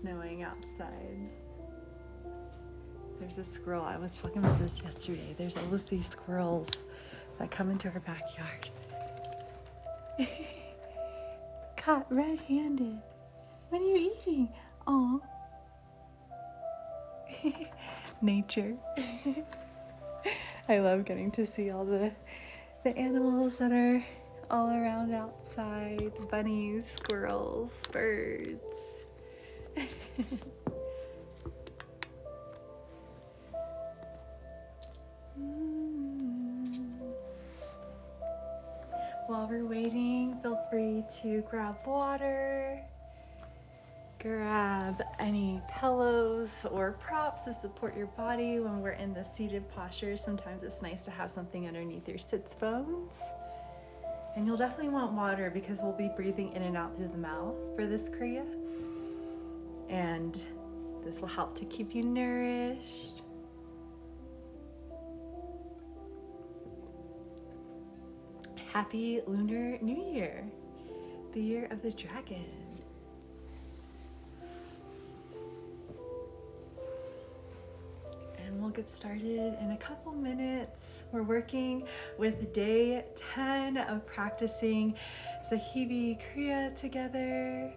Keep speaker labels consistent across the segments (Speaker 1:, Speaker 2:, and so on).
Speaker 1: snowing outside. There's a squirrel. I was talking about this yesterday. There's always these squirrels that come into our backyard. Caught red-handed. What are you eating? Aw. Nature. I love getting to see all the animals that are all around outside. Bunnies, squirrels, birds. While we're waiting, feel free to grab water, grab any pillows or props to support your body when we're in the seated posture. Sometimes it's nice to have something underneath your sits bones. And you'll definitely want water because we'll be breathing in and out through the mouth for this Kriya. And this will help to keep you nourished. Happy Lunar New Year, the year of the dragon. And we'll get started in a couple minutes. We're working with day 10 of practicing Sahibi Kriya together.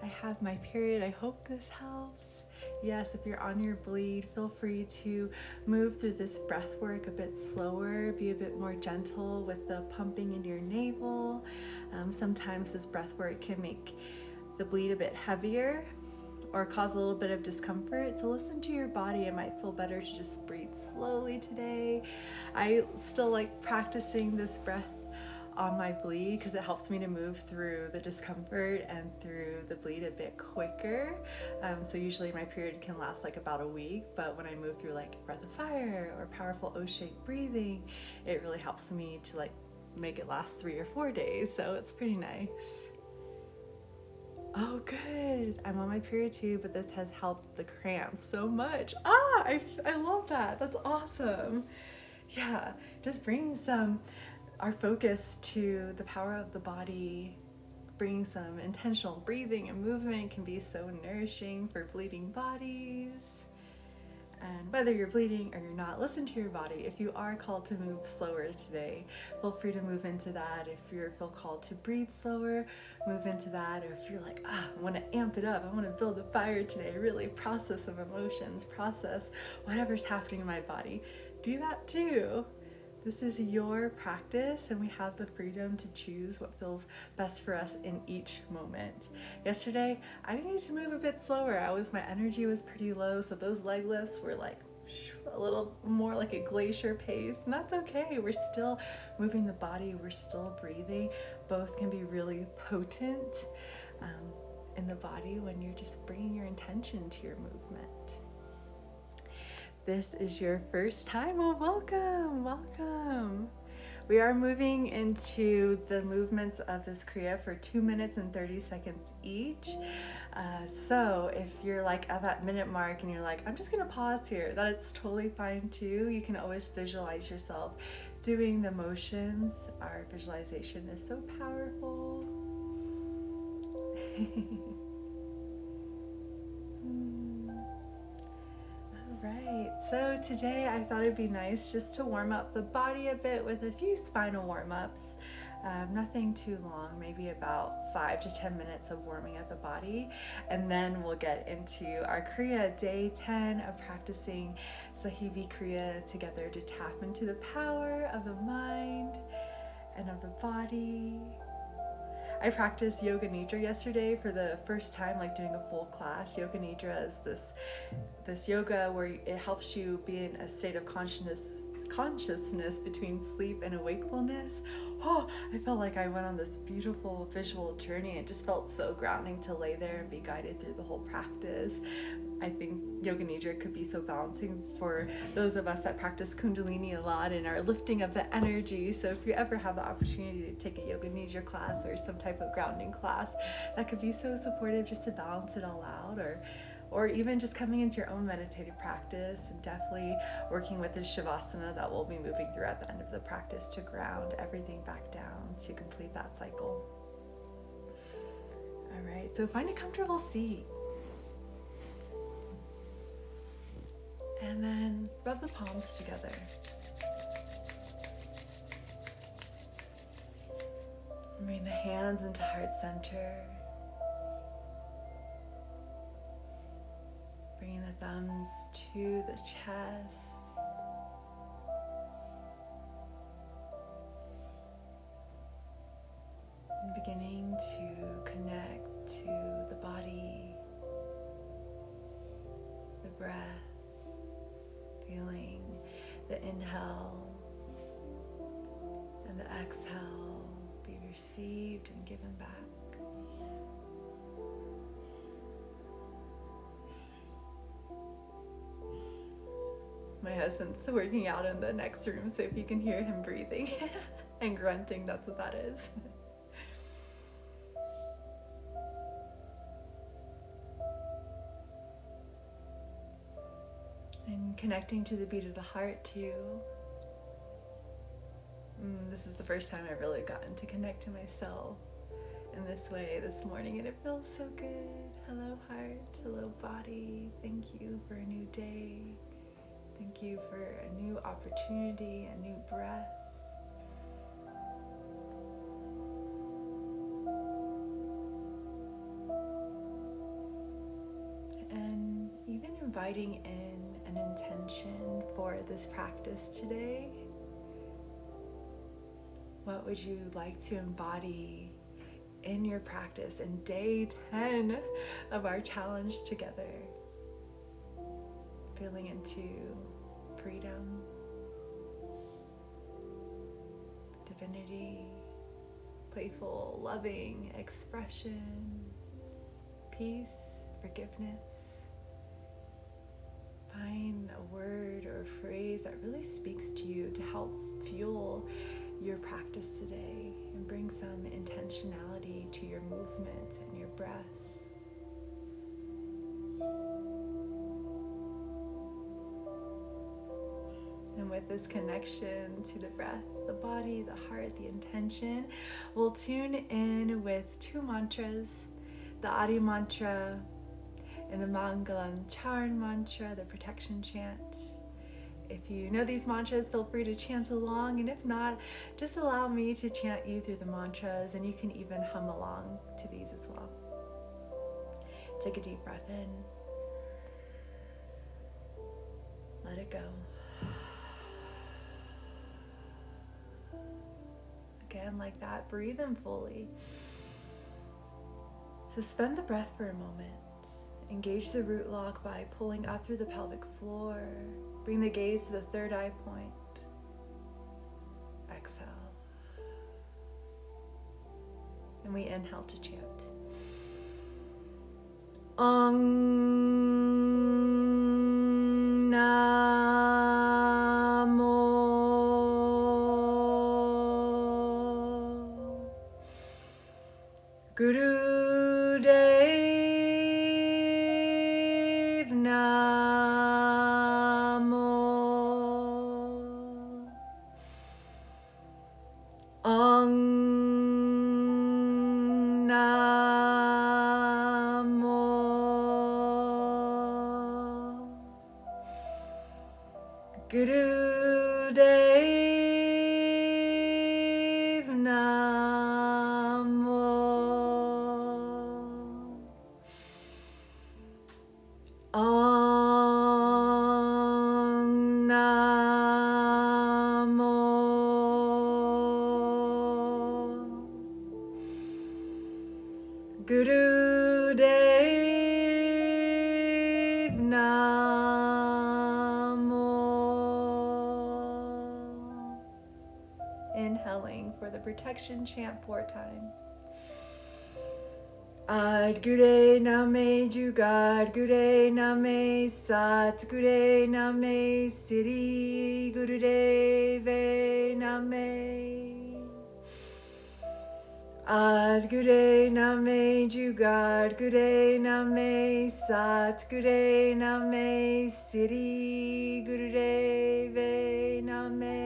Speaker 1: I have my period. I hope this helps. Yes, if you're on your bleed, feel free to move through this breath work a bit slower, be a bit more gentle with the pumping in your navel. Sometimes this breath work can make the bleed a bit heavier or cause a little bit of discomfort. So listen to your body. It might feel better to just breathe slowly today. I still like practicing this breath on my bleed because it helps me to move through the discomfort and through the bleed a bit quicker. So usually my period can last like about a week, but when I move through like breath of fire or powerful O-shaped breathing, it really helps me to like make it last 3 or 4 days. So it's pretty nice. Oh, good. I'm on my period too, but this has helped the cramps so much. I love that. That's awesome. Yeah, just bringing our focus to the power of the body, bringing some intentional breathing and movement can be so nourishing for bleeding bodies. And whether you're bleeding or you're not, listen to your body. If you are called to move slower today, feel free to move into that. If you feel called to breathe slower, move into that. Or if you're like, I want to amp it up, I want to build a fire today, really process some emotions, process whatever's happening in my body, do that too. This is your practice and we have the freedom to choose what feels best for us in each moment. Yesterday, I needed to move a bit slower. My energy was pretty low, so those leg lifts were like a little more like a glacier pace, and that's okay. We're still moving the body, we're still breathing. Both can be really potent in the body when you're just bringing your intention to your movement. This is your first time, well, welcome. We are moving into the movements of this Kriya for 2 minutes and 30 seconds each. So if you're like at that minute mark and you're like, I'm just gonna pause here, that it's totally fine too. You can always visualize yourself doing the motions. Our visualization is so powerful. Right, so today I thought it'd be nice just to warm up the body a bit with a few spinal warm-ups. Nothing too long, maybe about 5 to 10 minutes of warming up the body, and then we'll get into our Kriya, day 10 of practicing Sahibi Kriya together to tap into the power of the mind and of the body. I practiced Yoga Nidra yesterday for the first time, like doing a full class. Yoga Nidra is this yoga where it helps you be in a state of consciousness between sleep and wakefulness. I felt like I went on this beautiful visual journey. It just felt so grounding to lay there and be guided through the whole practice. I think Yoga Nidra could be so balancing for those of us that practice Kundalini a lot and are lifting up the energy. So if you ever have the opportunity to take a Yoga Nidra class or some type of grounding class, that could be so supportive just to balance it all out, or even just coming into your own meditative practice, and definitely working with the Shavasana that we'll be moving through at the end of the practice to ground everything back down to complete that cycle. All right, so find a comfortable seat. And then rub the palms together. Bring the hands into heart center. Bringing the thumbs to the chest. And beginning to connect to the body, the breath, feeling the inhale and the exhale be received and given back. My husband's working out in the next room, so if you can hear him breathing and grunting, that's what that is. And connecting to the beat of the heart too. This is the first time I've really gotten to connect to myself in this way this morning, and it feels so good. Hello heart, hello body. Thank you for a new day. Thank you for a new opportunity, a new breath. And even inviting in an intention for this practice today. What would you like to embody in your practice in day 10 of our challenge together? Feeling into freedom, divinity, playful, loving expression, peace, forgiveness. Find a word or a phrase that really speaks to you to help fuel your practice today and bring some intentionality to your movement and your breath. And with this connection to the breath, the body, the heart, the intention, we'll tune in with two mantras, the Adi mantra and the Mangala and Charan mantra, the protection chant. If you know these mantras, feel free to chant along, and if not, just allow me to chant you through the mantras, and you can even hum along to these as well. Take a deep breath in. Let it go. Again, like that, breathe in fully. Suspend the breath for a moment. Engage the root lock by pulling up through the pelvic floor. Bring the gaze to the third eye point. Exhale. And we inhale to chant. Namo. Guru Dev Namo. Namo. Guru Dev Namo. Namo. Guru Dev Namo. Inhaling for the protection chant 4 times. Ad Guray Nameh Jugad, Guray Nameh Sat, Guray Nameh Siri, Devay Nameh. Ad Guray Nameh Jugad, Guray Nameh Sat, Guray Nameh Siri, Devay Nameh.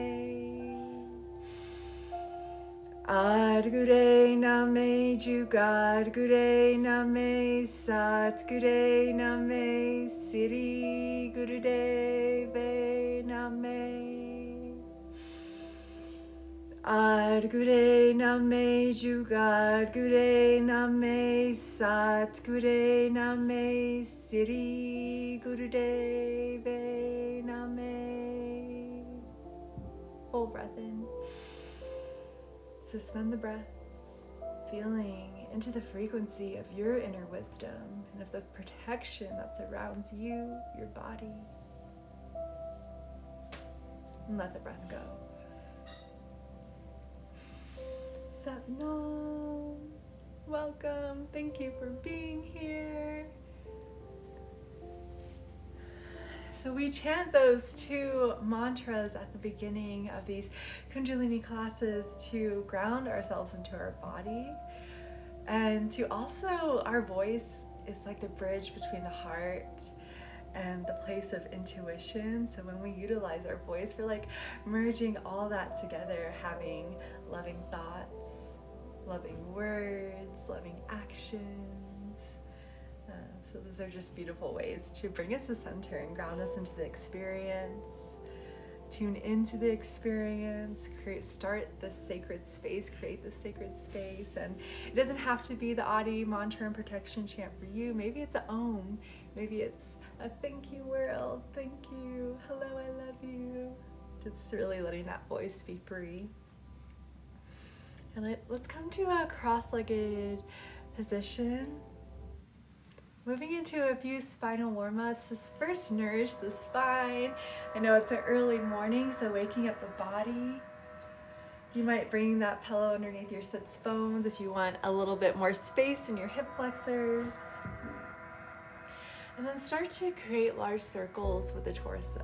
Speaker 1: Ad Guray Nameh, Jugad Guray Nameh, Sat Guray Nameh, Siri Devay Nameh. Ad Guray Nameh, Jugad Guray Nameh, Sat Guray Nameh, Siri Devay Nameh. Full breath in. Suspend the breath, feeling into the frequency of your inner wisdom and of the protection that surrounds you, your body. And let the breath go. Satnam, welcome. Thank you for being here. So we chant those two mantras at the beginning of these Kundalini classes to ground ourselves into our body, and to also, our voice is like the bridge between the heart and the place of intuition. So when we utilize our voice, we're like merging all that together, having loving thoughts, loving words, loving actions. So those are just beautiful ways to bring us to center and ground us into the experience, tune into the experience, create this sacred space. And it doesn't have to be the Adi mantra and protection chant for you. Maybe it's a Om, maybe it's a thank you world, thank you, hello, I love you. Just really letting that voice be free. And let's come to a cross-legged position. Moving into a few spinal warm-ups. Just first nourish the spine. I know it's an early morning, so waking up the body. You might bring that pillow underneath your sits bones if you want a little bit more space in your hip flexors. And then start to create large circles with the torso.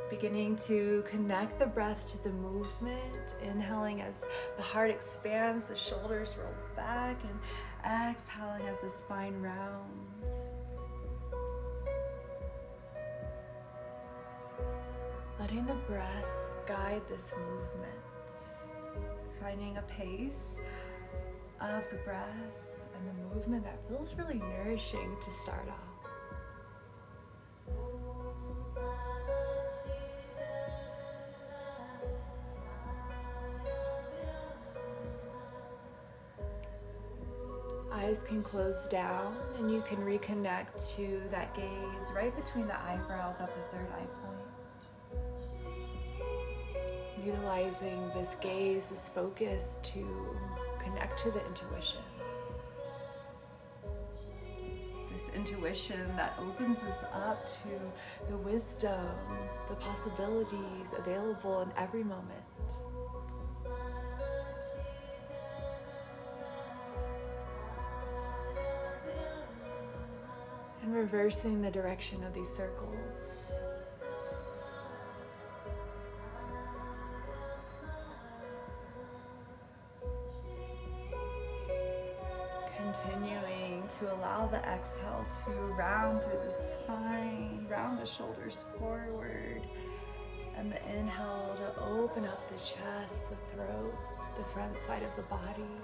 Speaker 1: Beginning to connect the breath to the movement, inhaling as the heart expands, the shoulders roll back, and exhaling as the spine rounds. Letting the breath guide this movement, finding a pace of the breath and the movement that feels really nourishing to start off. Eyes can close down, and you can reconnect to that gaze right between the eyebrows at the third eye point. Utilizing this gaze, this focus to connect to the intuition. This intuition that opens us up to the wisdom, the possibilities available in every moment. And reversing the direction of these circles. Continuing to allow the exhale to round through the spine, round the shoulders forward, and the inhale to open up the chest, the throat, the front side of the body.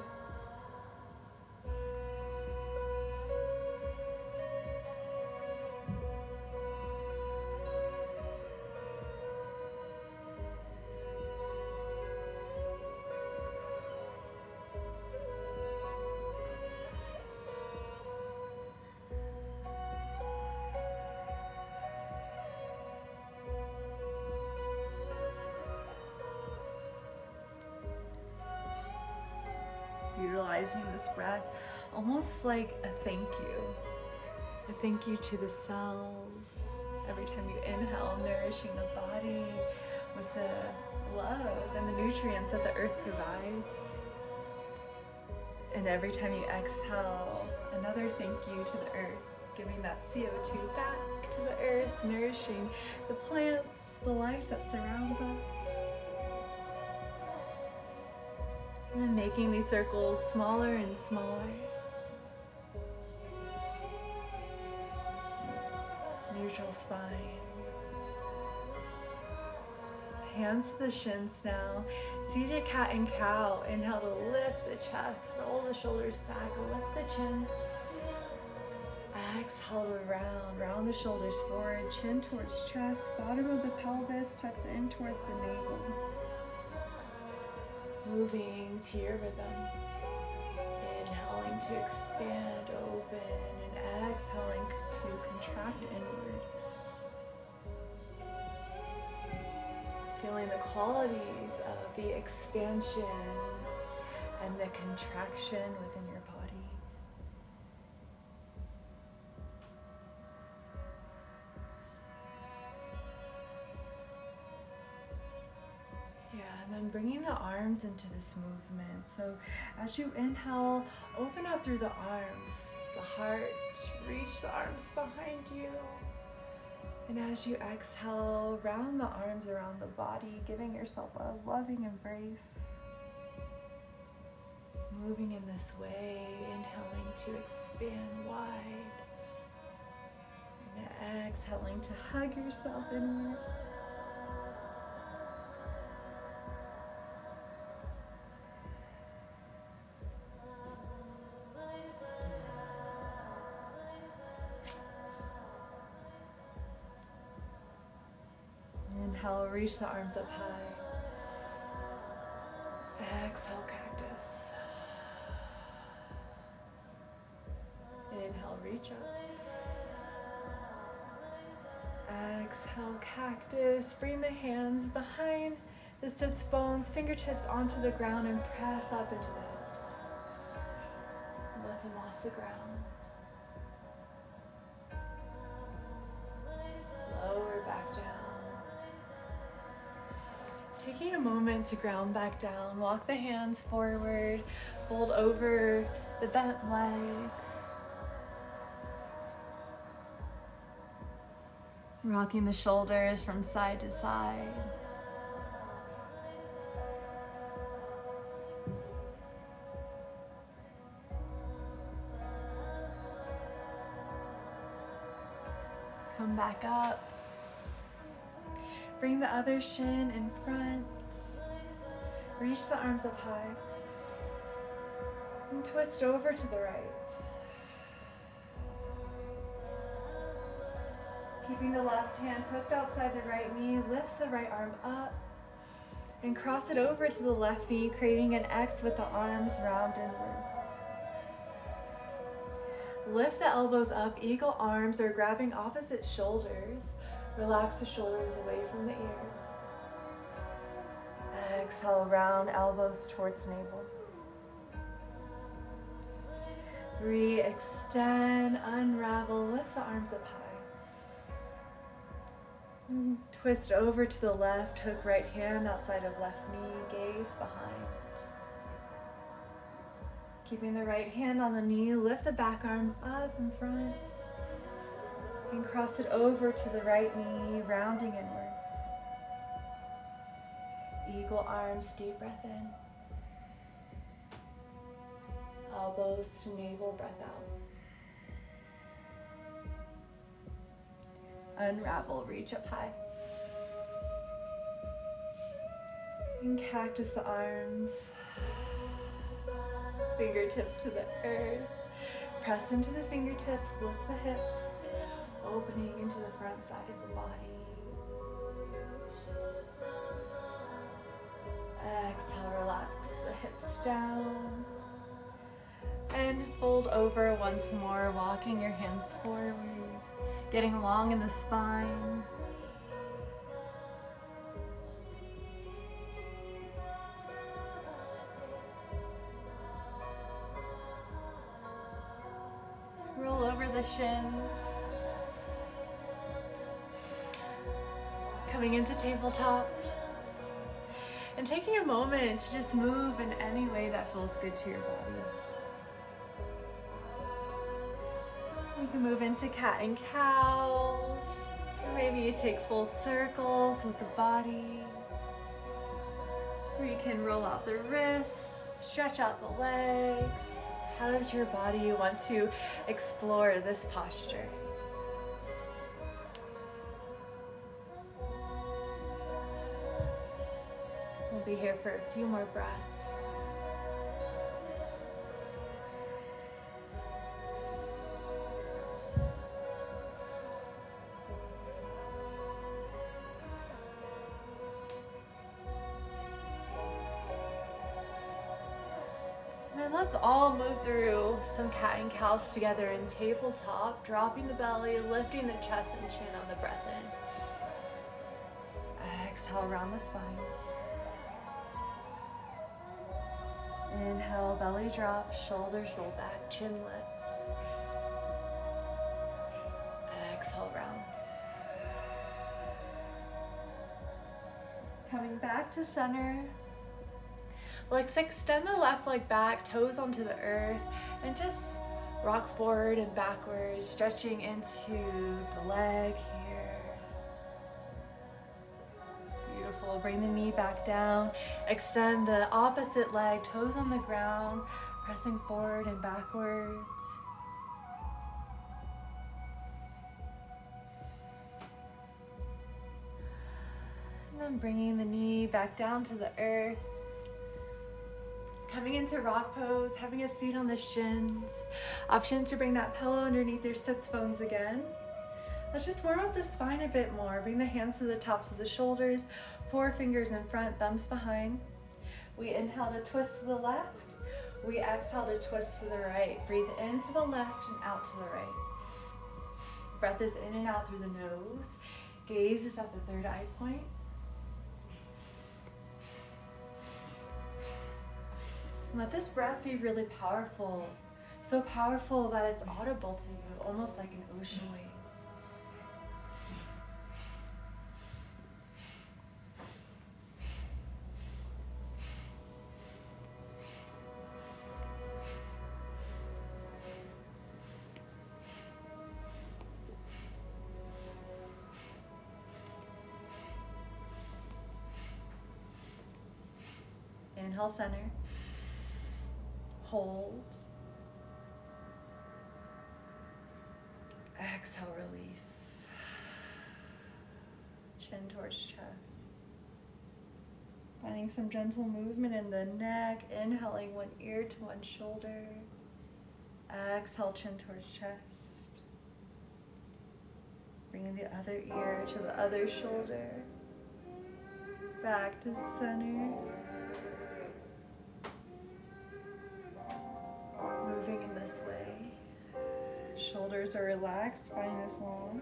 Speaker 1: Utilizing this breath almost like a thank you. A thank you to the cells. Every time you inhale, nourishing the body with the love and the nutrients that the earth provides. And every time you exhale, another thank you to the earth, giving that CO2 back to the earth, nourishing the plants, the life that surrounds us. And then making these circles smaller and smaller. Neutral spine. Hands to the shins now. Seated cat and cow. Inhale to lift the chest, roll the shoulders back, lift the chin. Exhale to round the shoulders forward, chin towards chest, bottom of the pelvis tucks in towards the navel. Moving to your rhythm. Inhaling to expand, open, and exhaling to contract inward. Feeling the qualities of the expansion and the contraction within your body. Yeah, and then bringing the arms into this movement. So as you inhale, open up through the arms, the heart, reach the arms behind you. And as you exhale, round the arms around the body, giving yourself a loving embrace. Moving in this way, inhaling to expand wide. And exhaling to hug yourself inward. Inhale, reach the arms up high. Exhale, cactus. Inhale, reach up. Exhale, cactus. Bring the hands behind the sits bones, fingertips onto the ground, and press up into the hips. Lift them off the ground. Lower back down. Taking a moment to ground back down, walk the hands forward, fold over the bent legs. Rocking the shoulders from side to side. Come back up. Bring the other shin in front. Reach the arms up high. And twist over to the right. Keeping the left hand hooked outside the right knee, lift the right arm up and cross it over to the left knee, creating an X with the arms round inwards. Lift the elbows up, eagle arms, or grabbing opposite shoulders. Relax the shoulders away from the ears. Exhale, round elbows towards navel. Re-extend, unravel, lift the arms up high. Twist over to the left, hook right hand outside of left knee, gaze behind. Keeping the right hand on the knee, lift the back arm up in front. And cross it over to the right knee, rounding inwards. Eagle arms, deep breath in. Elbows to navel, breath out. Unravel, reach up high. And cactus the arms. Fingertips to the earth. Press into the fingertips, lift the hips. Opening into the front side of the body. Exhale, relax the hips down. And fold over once more, walking your hands forward, getting long in the spine. Roll over the shins. Coming into tabletop and taking a moment to just move in any way that feels good to your body. You can move into cat and cows, or maybe you take full circles with the body, or you can roll out the wrists, stretch out the legs. How does your body want to explore this posture? be here for a few more breaths. And let's all move through some cat and cows together in tabletop, dropping the belly, lifting the chest and chin on the breath in. Exhale around the spine. Inhale, belly drop, shoulders roll back, chin lifts. Exhale, round. Coming back to center. Let's extend the left leg back, toes onto the earth, and just rock forward and backwards, stretching into the leg here. Beautiful. Bring the knee back down. Extend the opposite leg, toes on the ground, pressing forward and backwards. And then bringing the knee back down to the earth. Coming into rock pose, having a seat on the shins. Option to bring that pillow underneath your sits bones again. Let's just warm up the spine a bit more. Bring the hands to the tops of the shoulders, 4 fingers in front, thumbs behind. We inhale to twist to the left. We exhale to twist to the right. Breathe into the left and out to the right. Breath is in and out through the nose. Gaze is at the third eye point. Let this breath be really powerful, so powerful that it's audible to you, almost like an ocean wave. Inhale, center. Hold. Exhale, release. Chin towards chest. Finding some gentle movement in the neck. Inhaling one ear to one shoulder. Exhale, chin towards chest. Bringing the other ear to the other shoulder. Back to center. Moving in this way. Shoulders are relaxed, spine is long.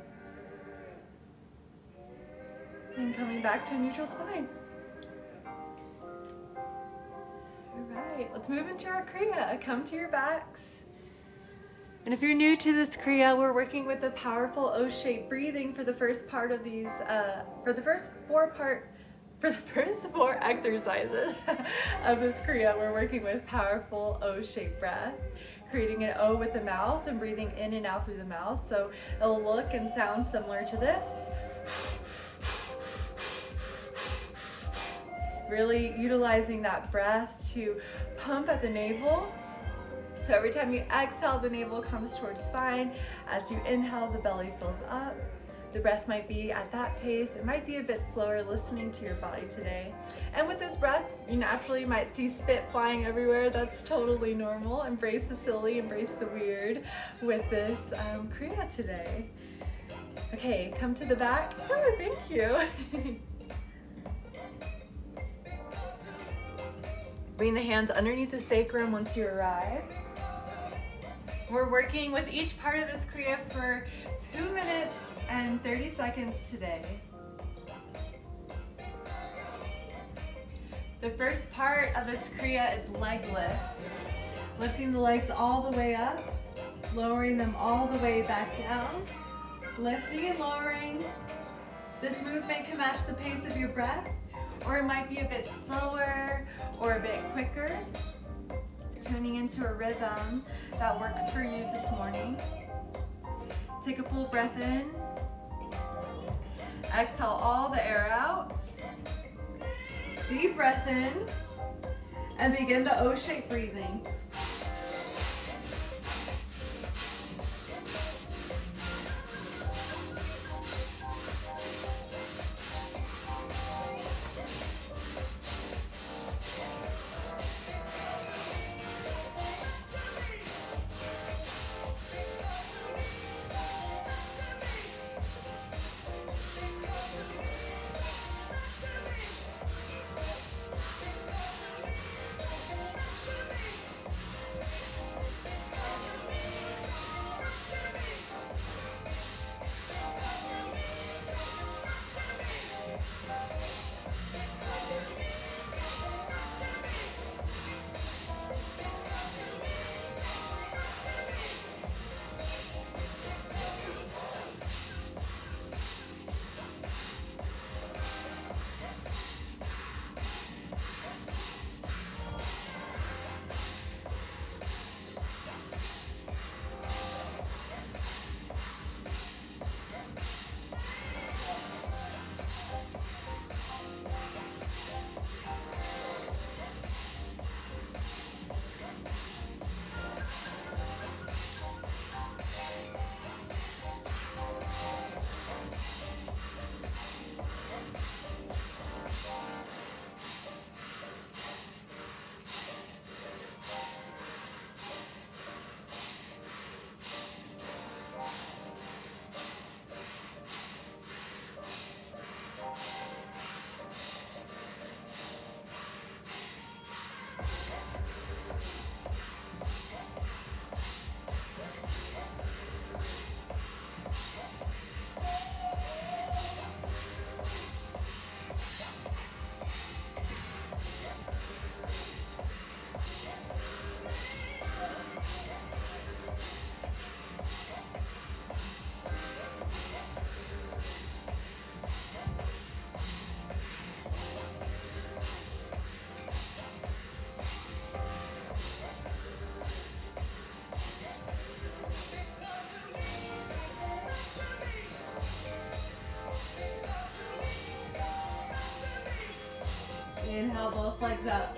Speaker 1: And coming back to a neutral spine. All right, let's move into our Kriya. Come to your backs. And if you're new to this Kriya, we're working with the powerful O-shaped breathing for the first part of these, for the first four exercises of this Kriya. We're working with powerful O-shaped breath, creating an O with the mouth and breathing in and out through the mouth. So it'll look and sound similar to this. Really utilizing that breath to pump at the navel. So every time you exhale, the navel comes towards spine. As you inhale, the belly fills up. The breath might be at that pace. It might be a bit slower, listening to your body today. And with this breath, you naturally might see spit flying everywhere. That's totally normal. Embrace the silly, embrace the weird with this Kriya today. Okay, come to the back. Oh, thank you. Bring the hands underneath the sacrum once you arrive. We're working with each part of this Kriya for 2 minutes and 30 seconds today. The first part of this Kriya is leg lifts. Lifting the legs all the way up, lowering them all the way back down. Lifting and lowering. This movement can match the pace of your breath, or it might be a bit slower or a bit quicker. Tuning into a rhythm that works for you this morning. Take a full breath in. Exhale all the air out. Deep breath in. And begin the O-shaped breathing. Draw both legs up.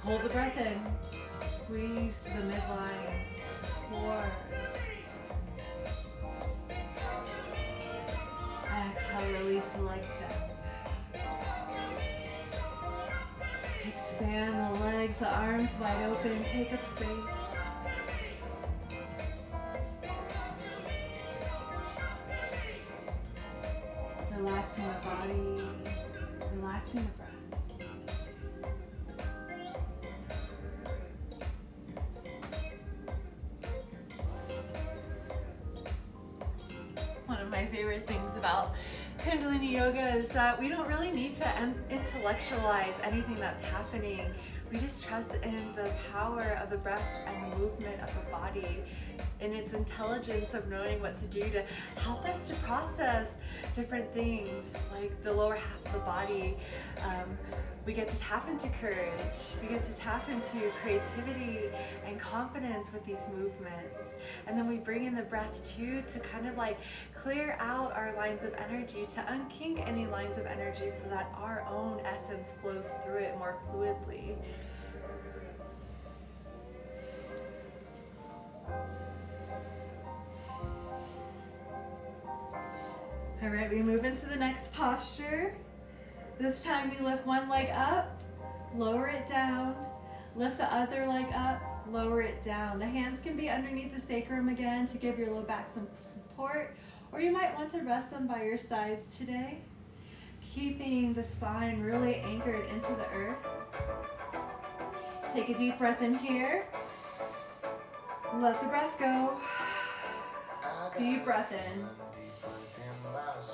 Speaker 1: Hold the breath in. Squeeze the midline. 4. Exhale, release the legs down. Expand the legs, the arms wide open. Take up space. Relaxing the body, relaxing the breath. One of my favorite things about Kundalini Yoga is that we don't really need to intellectualize anything that's happening. We just trust in the power of the breath and the movement of the body, in its intelligence of knowing what to do to help us to process different things, like the lower half of the body. We get to tap into courage. We get to tap into creativity and confidence with these movements. And then we bring in the breath too to kind of like clear out our lines of energy, to unkink any lines of energy so that our own essence flows through it more fluidly. All right, we move into the next posture. This time we lift one leg up, lower it down, lift the other leg up, lower it down. The hands can be underneath the sacrum again to give your low back some support, or you might want to rest them by your sides today, keeping the spine really anchored into the earth. Take a deep breath in here. Let the breath go. Deep breath in.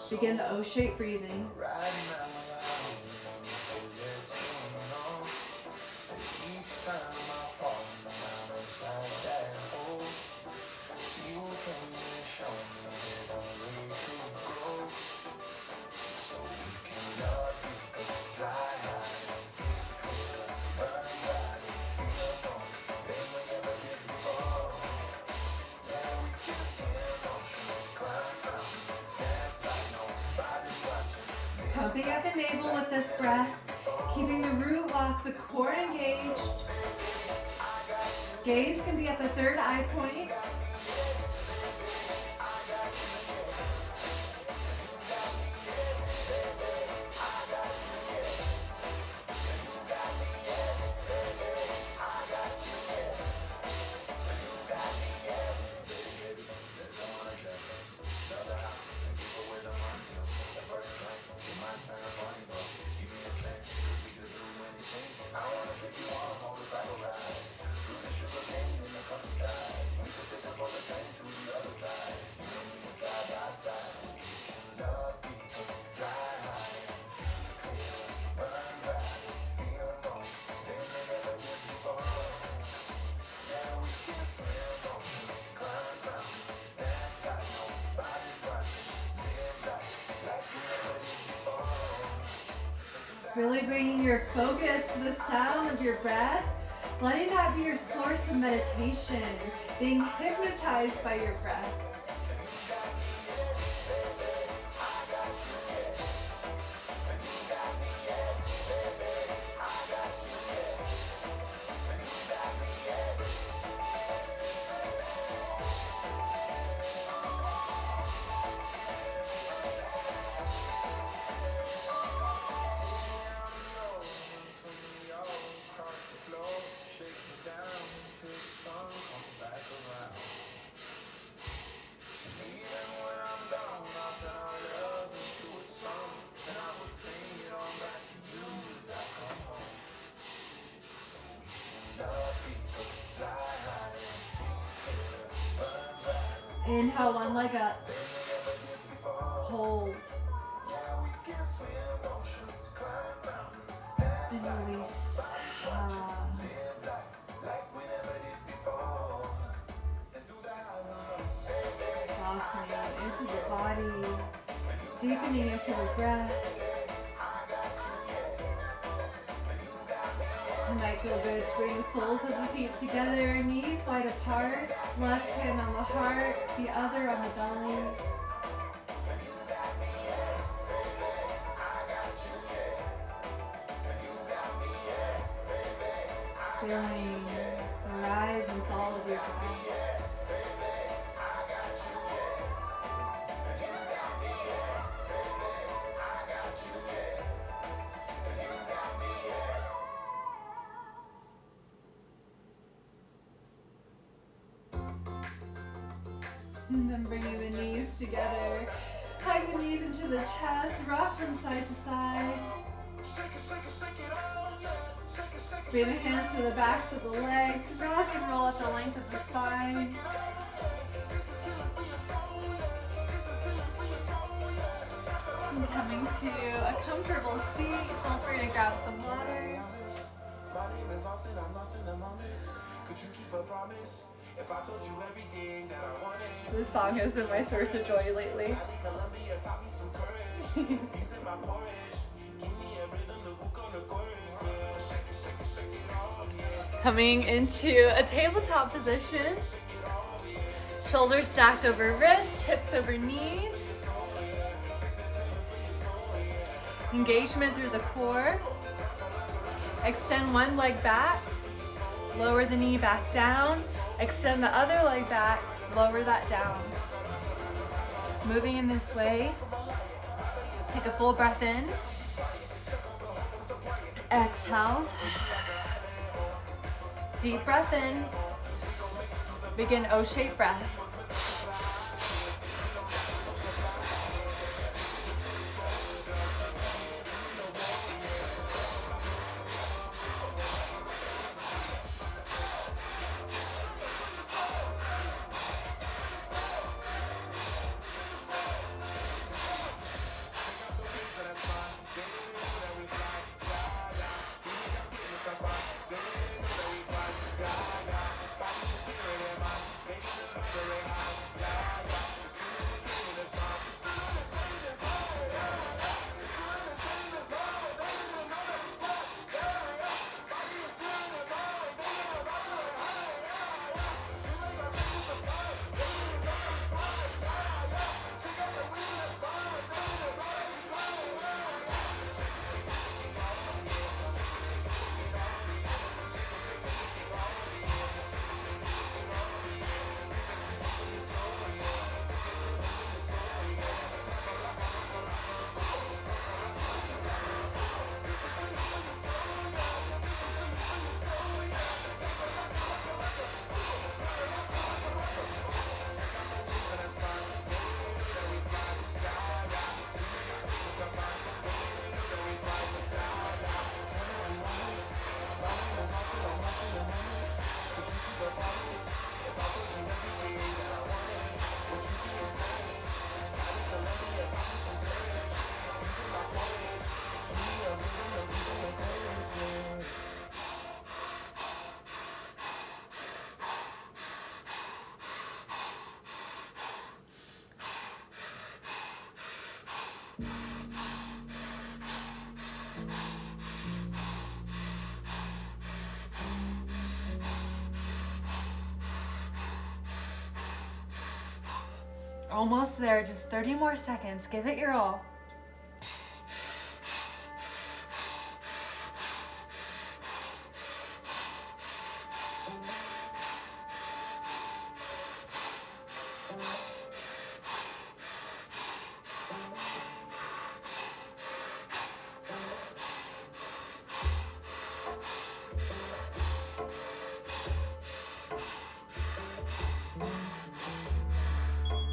Speaker 1: Begin the O-shaped breathing. Pumping at the navel with this breath, keeping the root locked, the core engaged. Gaze can be at the third eye point. Really bringing your focus to the sound of your breath, letting that be your source of meditation, being hypnotized by your breath. Inhale, one leg up. Hold. And release. Softening into the body, deepening into the breath. You might feel good to bring the soles of the feet together, knees wide apart, left hand on the heart, the other on the belly. Feeling the rise and fall of your body. And then bringing the knees together. Hug the knees into the chest, rock from side to side. Bring the hands to the backs of the legs, rock and roll at the length of the spine. And coming to a comfortable seat, feel free to grab some water.
Speaker 2: My name is Austin, I'm lost in the moments. Could you keep a promise? If I told you everything that I wanted.
Speaker 1: This song has been my source of joy lately.
Speaker 2: Columbia taught me some courage. These in my porridge. Give me a rhythm to hook on the chorus. Yeah, shake it, shake it, shake it all. Yeah.
Speaker 1: Coming into a tabletop position. Shoulders stacked over wrist, hips over knees. Engagement through the core. Extend one leg back. Lower the knee back down. Extend the other leg back, lower that down. Moving in this way, take a full breath in. Exhale. Deep breath in. Begin O-shaped breath. Almost there, just 30 more seconds. Give it your all.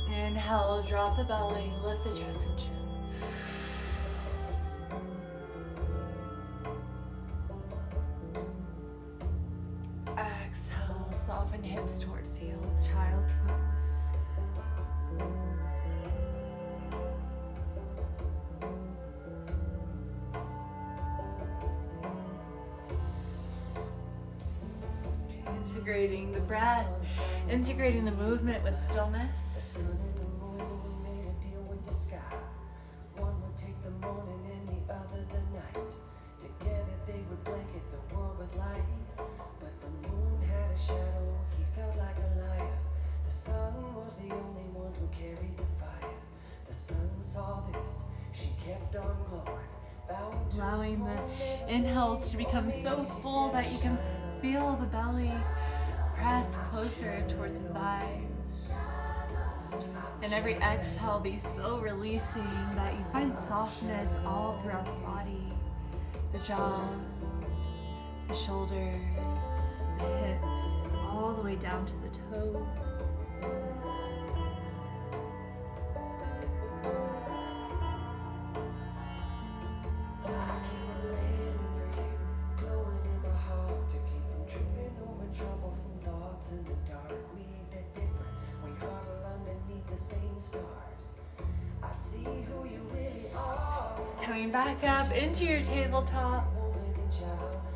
Speaker 1: Inhale, drop the belly, lift the chest and chin. Exhale, soften hips towards heels, child's pose. Integrating the breath, integrating the movement with stillness. Allowing the inhales to become so full that you can Feel the belly press closer towards the thighs. And every exhale be so releasing that you find softness all throughout the body. The jaw, the shoulders, the hips, all the way down to the toes. Coming back up into your tabletop.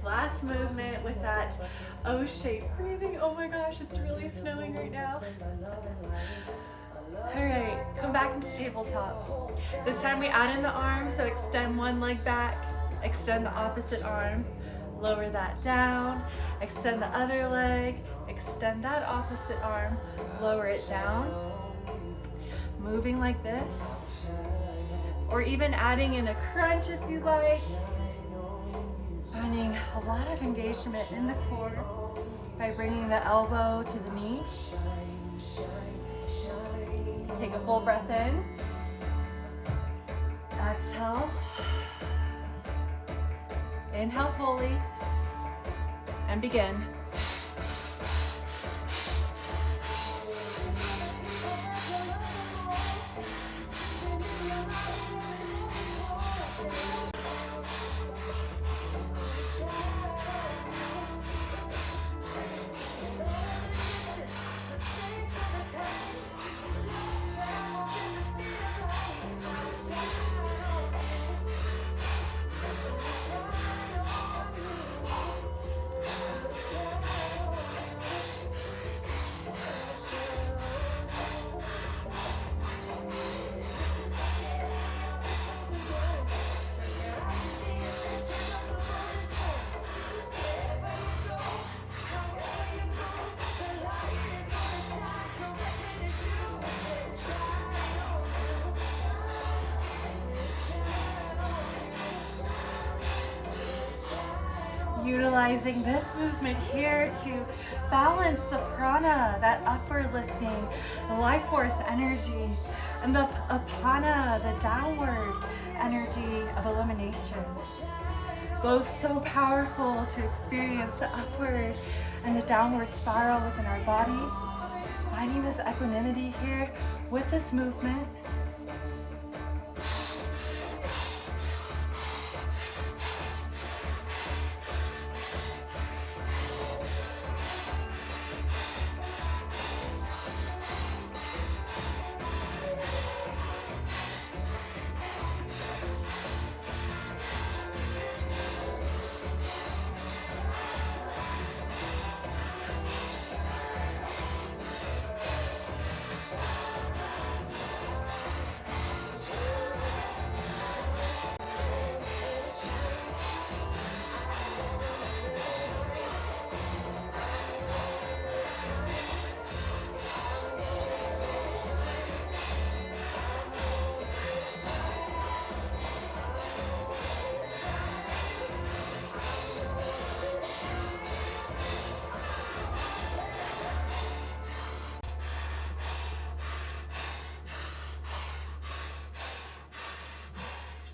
Speaker 1: Last movement with that O-shaped breathing. Oh my gosh, it's really snowing right now. All right, come back into tabletop. This time we add in the arms, so extend one leg back, extend the opposite arm, lower that down, extend the other leg, extend that opposite arm, lower it down. Moving like this. Or even adding in a crunch if you like. Finding a lot of engagement in the core by bringing the elbow to the knee. Take a full breath in. Exhale. Inhale fully. And begin. Utilizing this movement here to balance the prana, that upward lifting, the life force energy, and the apana, the downward energy of elimination. Both so powerful to experience the upward and the downward spiral within our body. Finding this equanimity here with this movement.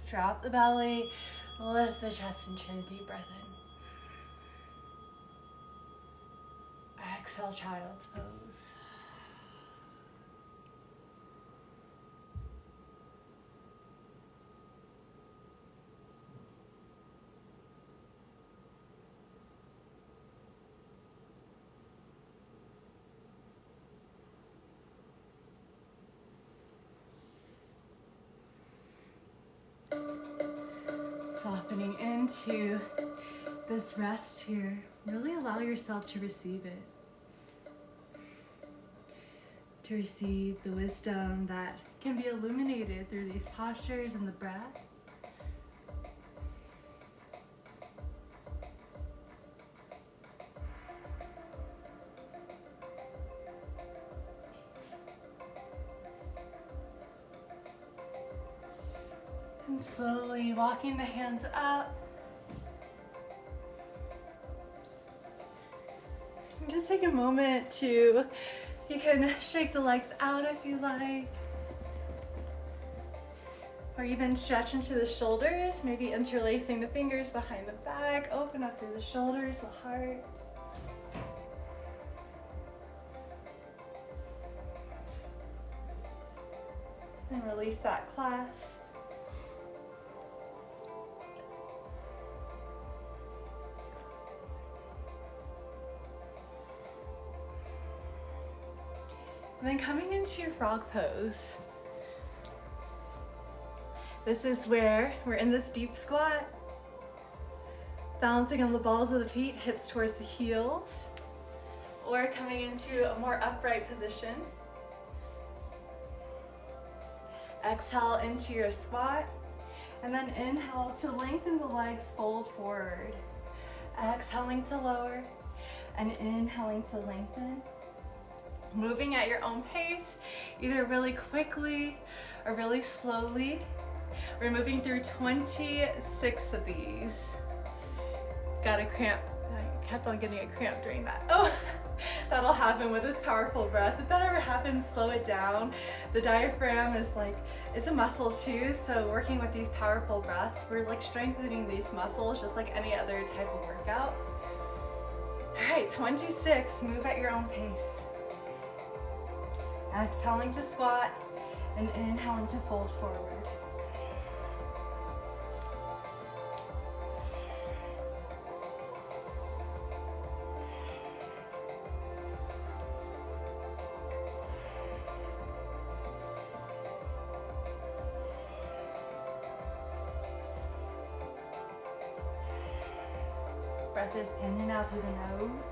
Speaker 1: Drop the belly, lift the chest and chin, deep breath in. Exhale, child's pose. Softening into this rest here. Really allow yourself to receive it. To receive the wisdom that can be illuminated through these postures and the breath. And slowly walking the hands up. just take a moment to, you can shake the legs out if you like, or even stretch into the shoulders, maybe interlacing the fingers behind the back, open up through the shoulders, the heart. And release that clasp. And then coming into frog pose. This is where we're in this deep squat, balancing on the balls of the feet, hips towards the heels, or coming into a more upright position. Exhale into your squat, and then inhale to lengthen the legs, fold forward. Exhaling to lower, and inhaling to lengthen. Moving at your own pace, either really quickly or really slowly. We're moving through 26 of these. Got a cramp. I kept on getting a cramp during that. Oh, that'll happen with this powerful breath. If that ever happens, slow it down. The diaphragm is like, it's a muscle too, so working with these powerful breaths, we're like strengthening these muscles just like any other type of workout. All right, 26, move at your own pace. Exhaling to squat and inhaling to fold forward. Breath is in and out through the nose.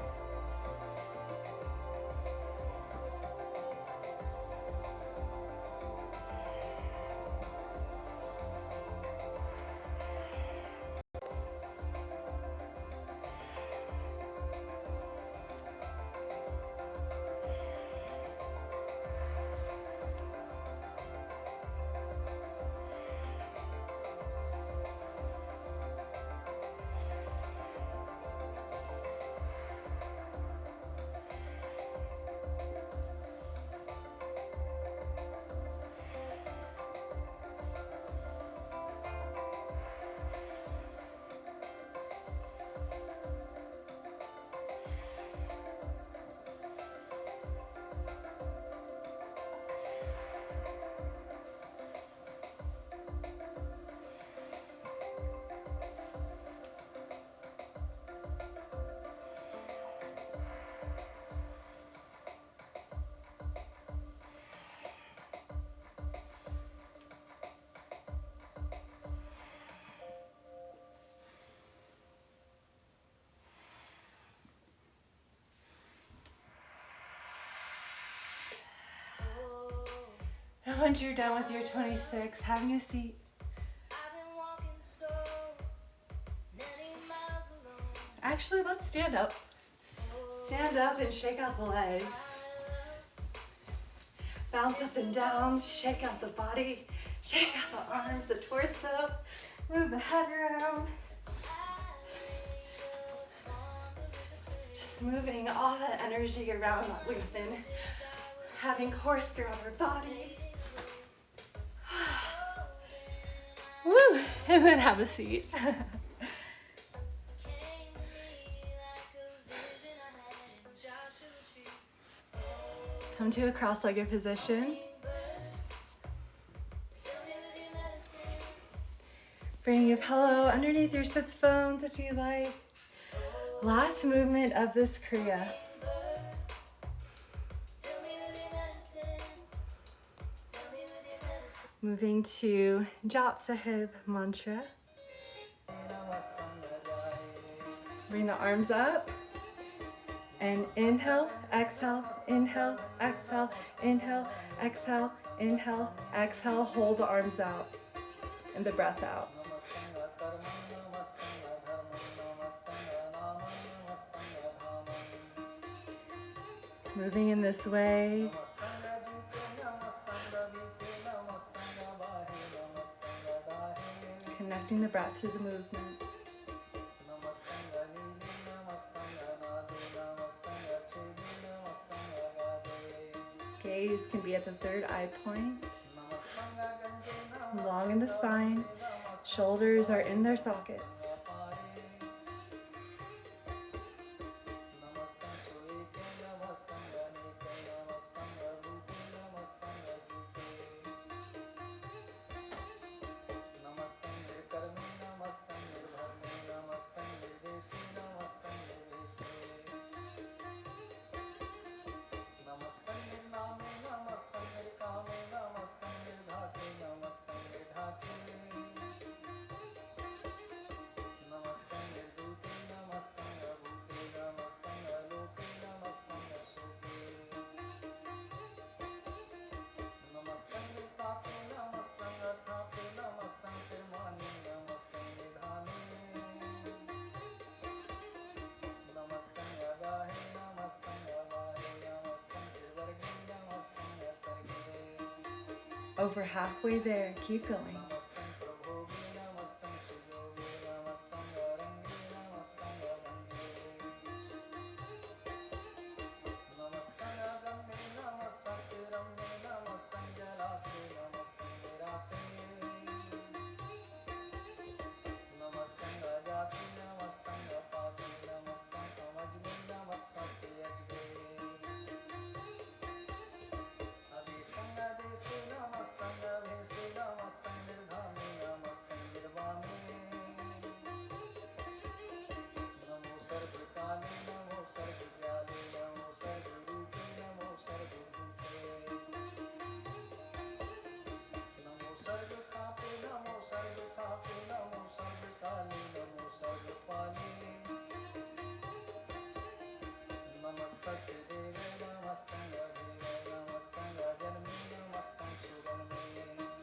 Speaker 1: And once you're done with your 26, having a seat. Actually, let's stand up. Stand up and shake out the legs. Bounce up and down, shake out the body, shake out the arms, the torso, move the head around. Just moving all that energy around that we've been having course throughout our body. Woo! And then have a seat. Come to a cross-legged position. Bring your pillow underneath your sits bones if you like. Last movement of this Kriya. Moving to Jap Sahib mantra. Bring the arms up and inhale, exhale, inhale, exhale, inhale, exhale, inhale, exhale. Hold the arms out and the breath out. Moving in this way. Connecting the breath through the movement. gaze can be at the third eye point. Long in the spine. Shoulders are in their sockets. Over halfway there, keep going.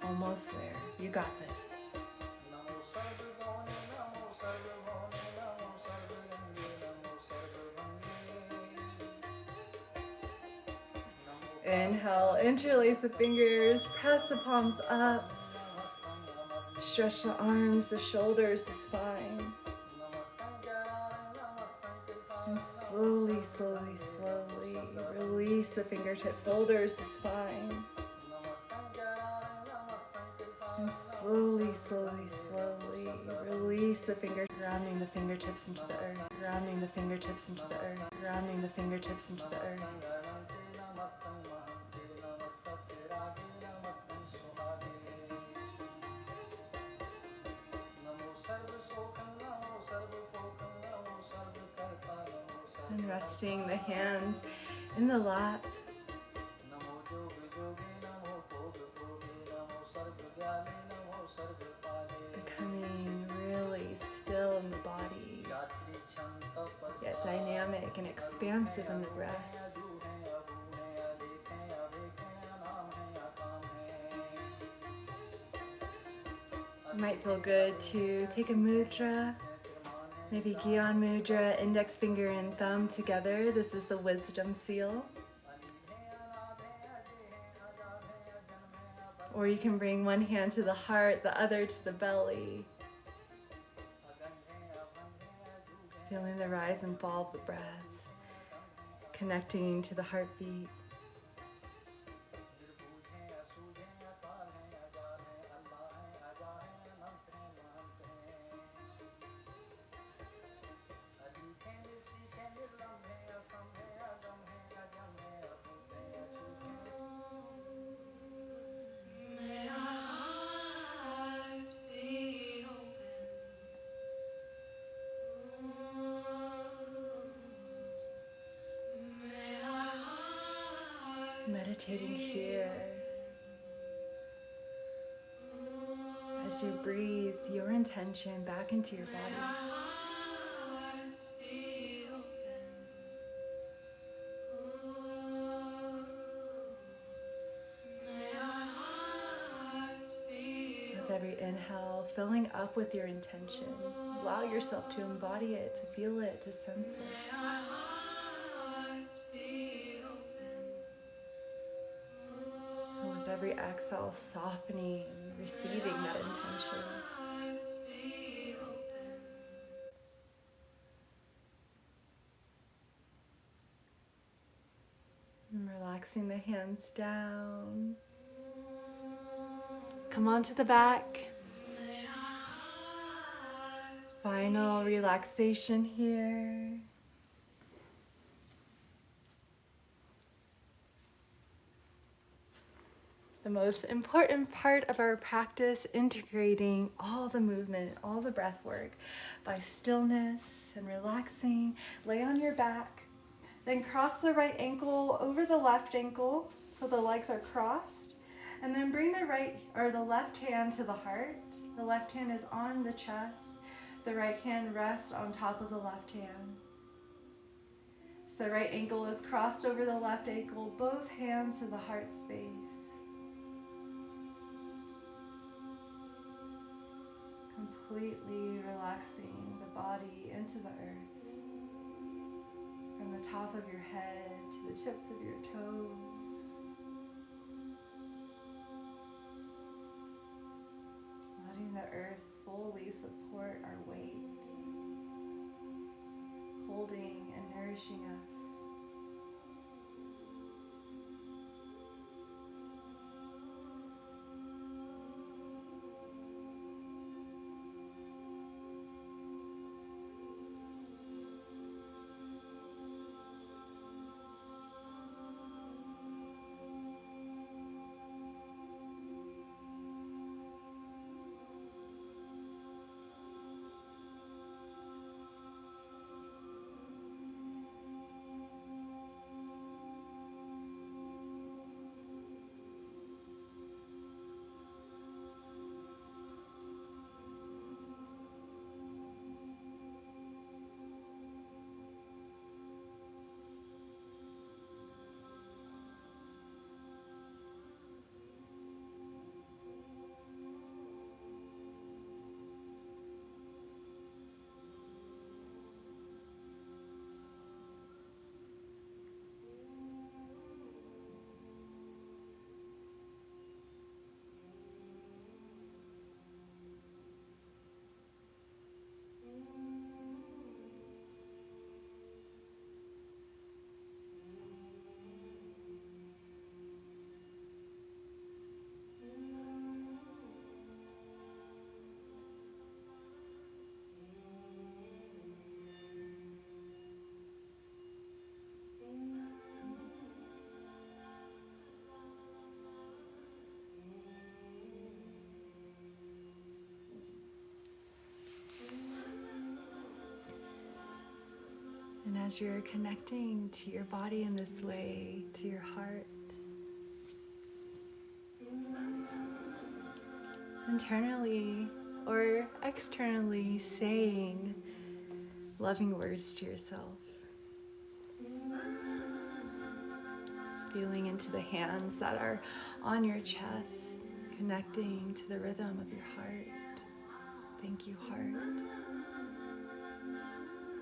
Speaker 1: Almost there. You got this. Inhale, interlace the fingers, press the palms up, stretch the arms, the shoulders, the spine. And slowly, slowly, slowly release the fingertips, shoulders, the spine. And slowly, slowly, slowly release the fingers, grounding the fingertips into the earth, grounding the fingertips into the earth, grounding the fingertips into the earth. And resting the hands in the lap. Becoming really still in the body, yet dynamic and expansive in the breath. It might feel good to take a mudra, maybe Gyan mudra, index finger and thumb together. This is the wisdom seal. Or you can bring one hand to the heart, the other to the belly. Feeling the rise and fall of the breath, connecting to the heartbeat. Meditating here as you breathe your intention back into your body. With every inhale, filling up with your intention. Allow yourself to embody it, to feel it, to sense it. With every exhale, softening, receiving that intention. And relax relaxing the hands down. Come on to the back. Final relaxation here. The most important part of our practice, integrating all the movement, all the breath work by stillness and relaxing. Lay on your back, then cross the right ankle over the left ankle so the legs are crossed, and then bring the left hand to the heart. The left hand is on the chest. The right hand rests on top of the left hand. So right ankle is crossed over the left ankle, both hands to the heart space. Completely relaxing the body into the earth. From the top of your head to the tips of your toes. Letting the earth fully support our weight. Holding and nourishing us. And as you're connecting to your body in this way, to your heart, internally or externally saying loving words to yourself. Feeling into the hands that are on your chest, connecting to the rhythm of your heart. Thank you, heart.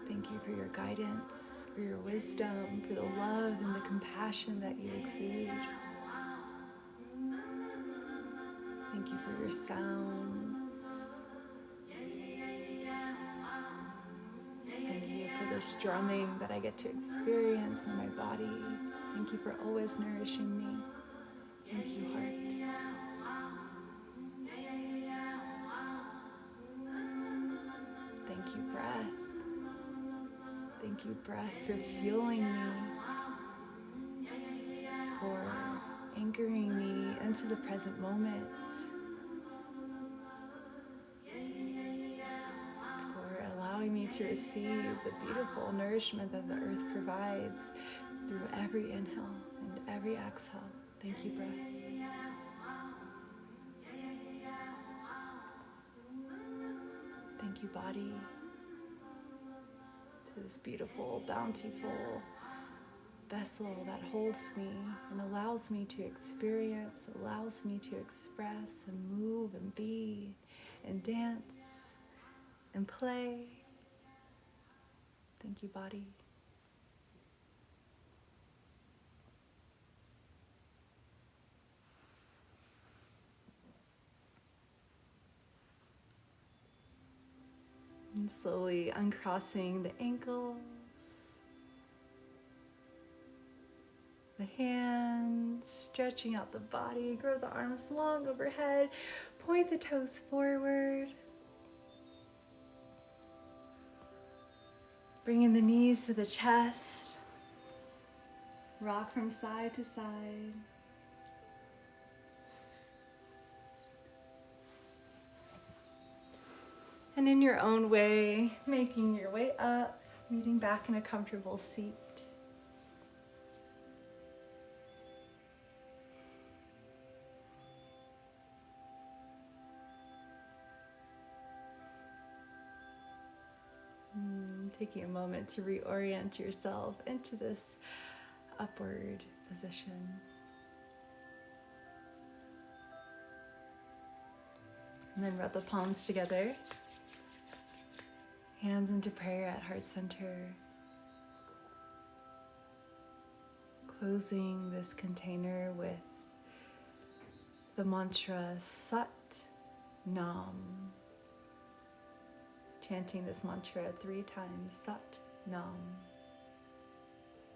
Speaker 1: Thank you for your guidance, for your wisdom, for the love and the compassion that you exude. Thank you for your sounds. Thank you for this drumming that I get to experience in my body. Thank you for always nourishing me. Thank you, heart. Thank you, breath. Thank you, breath, for fueling me, for anchoring me into the present moment, for allowing me to receive the beautiful nourishment that the earth provides through every inhale and every exhale. Thank you, breath. Thank you, body. To this beautiful, bountiful vessel that holds me and allows me to experience, allows me to express and move and be and dance and play. Thank you, body. And slowly uncrossing the ankles. the hands, stretching out the body, grow the arms long overhead, point the toes forward. Bringing the knees to the chest, rock from side to side. And in your own way, making your way up, meeting back in a comfortable seat. Taking a moment to reorient yourself into this upward position. And then rub the palms together. Hands into prayer at heart center. Closing this container with the mantra Sat Nam. Chanting this mantra 3 times, Sat Nam.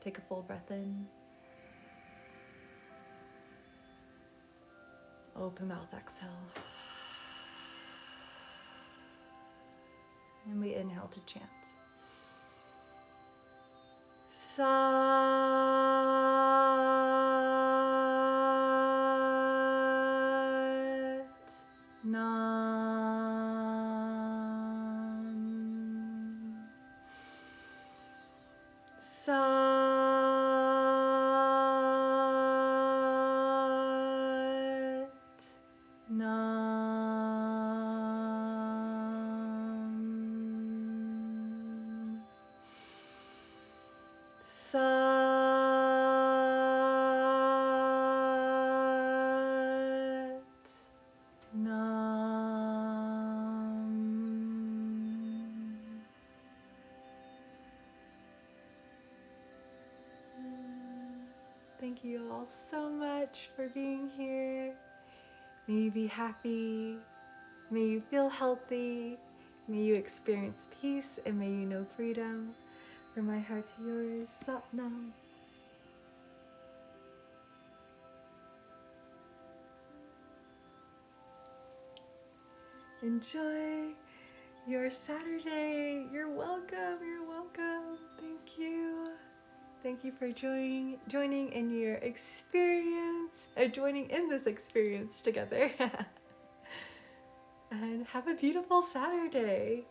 Speaker 1: Take a full breath in. Open mouth, exhale. And we inhale to chant. Sat Nam. Sat Nam. Sat Nam. Thank you all so much for being here. May you be happy. May you feel healthy. May you experience peace, and may you know freedom. From my heart to yours, Sat Nam. Enjoy your Saturday. You're welcome. You're welcome. Thank you. Thank you for joining in your experience, joining in this experience together. And have a beautiful Saturday.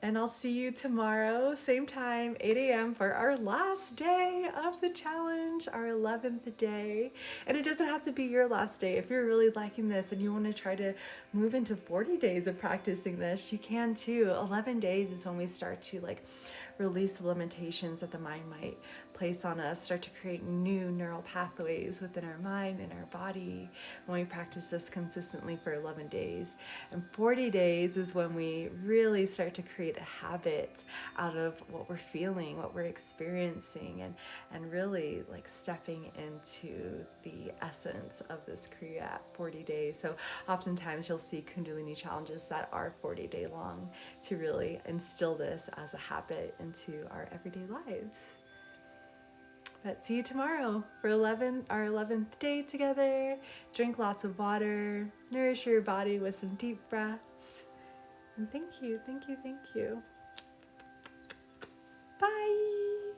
Speaker 1: And I'll see you tomorrow, same time, 8 a.m. for our last day of the challenge, our 11th day. And it doesn't have to be your last day. If you're really liking this and you want to try to move into 40 days of practicing this, you can too. 11 days is when we start to release the limitations that the mind might place on us, start to create new neural pathways within our mind and our body when we practice this consistently for 11 days. And 40 days is when we really start to create a habit out of what we're feeling, what we're experiencing, and really stepping into the essence of this Kriya at 40 days. So oftentimes you'll see Kundalini challenges that are 40-day long to really instill this as a habit into our everyday lives. But see you tomorrow for our 11th day together. Drink lots of water, nourish your body with some deep breaths. And thank you, thank you, thank you.